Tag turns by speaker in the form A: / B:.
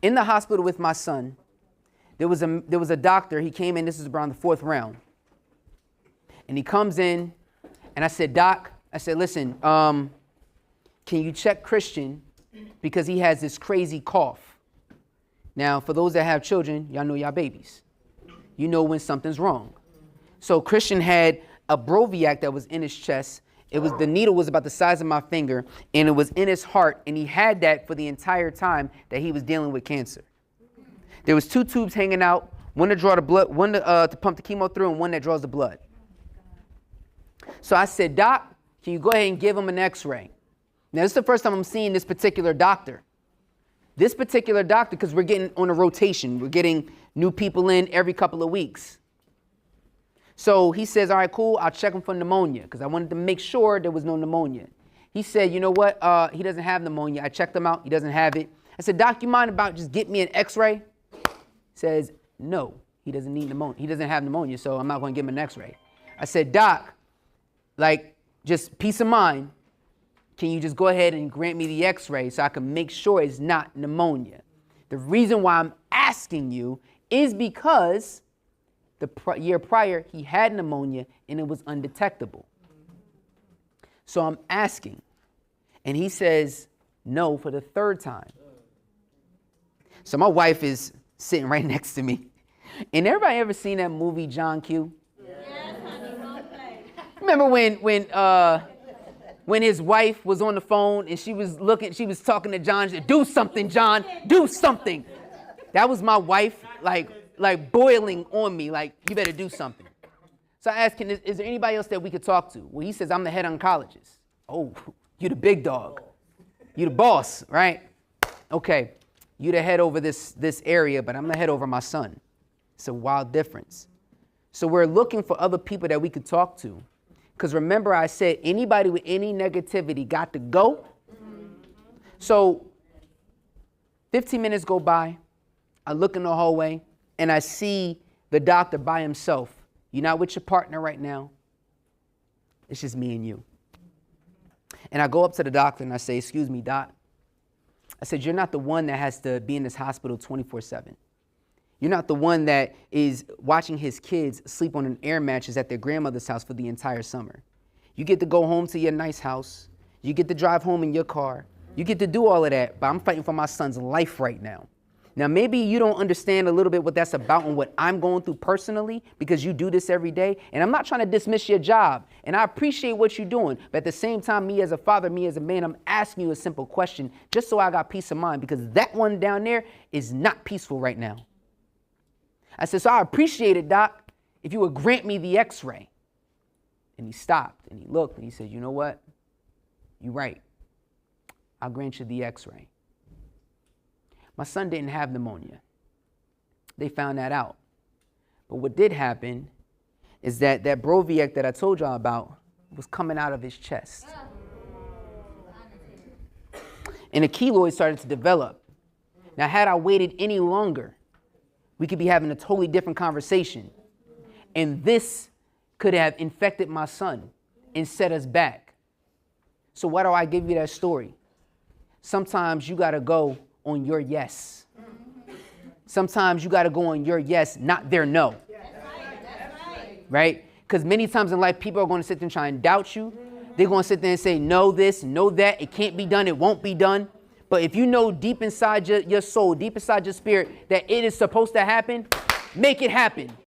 A: in the hospital with my son, there was a doctor. He came in, this is around the 4th round. And he comes in, and I said, Doc, I said, listen, can you check Christian because he has this crazy cough. Now, for those that have children, y'all know y'all babies. You know when something's wrong. So Christian had a Broviac that was in his chest. The needle was about the size of my finger, and it was in his heart, and he had that for the entire time that he was dealing with cancer. There was 2 tubes hanging out, one to draw the blood, one to pump the chemo through, and one that draws the blood. So I said, Doc, can you go ahead and give him an x-ray? Now, this is the first time I'm seeing this particular doctor. This particular doctor, because we're getting on a rotation. We're getting new people in every couple of weeks. So he says, all right, cool, I'll check him for pneumonia, because I wanted to make sure there was no pneumonia. He said, you know what, he doesn't have pneumonia. I checked him out, he doesn't have it. I said, Doc, you mind about just get me an x-ray? He says, no, he doesn't need pneumonia. He doesn't have pneumonia, so I'm not going to give him an x-ray. I said, Doc, like, just peace of mind, can you just go ahead and grant me the x-ray so I can make sure it's not pneumonia? The reason why I'm asking you is because the year prior, he had pneumonia and it was undetectable. So I'm asking, and he says no for the 3rd time. So my wife is sitting right next to me. And everybody ever seen that movie, John Q? Yes, honey. Remember when his wife was on the phone and she was talking to John, she said, do something, John, do something. That was my wife, like boiling on me, like, you better do something. So I asked him, is there anybody else that we could talk to? Well, he says, I'm the head oncologist. Oh, you the big dog. You the boss, right? Okay, you the head over this area, but I'm the head over my son. It's a wild difference. So we're looking for other people that we could talk to. Because remember I said anybody with any negativity got to go. So 15 minutes go by. I look in the hallway and I see the doctor by himself. You're not with your partner right now. It's just me and you. And I go up to the doctor and I say, excuse me, doc. I said, you're not the one that has to be in this hospital 24/7. You're not the one that is watching his kids sleep on an air mattress at their grandmother's house for the entire summer. You get to go home to your nice house. You get to drive home in your car. You get to do all of that, but I'm fighting for my son's life right now. Now, maybe you don't understand a little bit what that's about and what I'm going through personally because you do this every day. And I'm not trying to dismiss your job. And I appreciate what you're doing. But at the same time, me as a father, me as a man, I'm asking you a simple question just so I got peace of mind because that one down there is not peaceful right now. I said, so I appreciate it, doc, if you would grant me the x-ray. And he stopped and he looked and he said, you know what? You're right. I'll grant you the x-ray. My son didn't have pneumonia. They found that out. But what did happen is that Broviac that I told y'all about was coming out of his chest. And a keloid started to develop. Now, had I waited any longer, we could be having a totally different conversation. And this could have infected my son and set us back. So why do I give you that story? Sometimes you got to go on your yes. Sometimes you got to go on your yes, not their no. Right? Because many times in life, people are going to sit there and try and doubt you. They're going to sit there and say, no this, no that. It can't be done. It won't be done. But if you know deep inside your soul, deep inside your spirit, that it is supposed to happen, make it happen.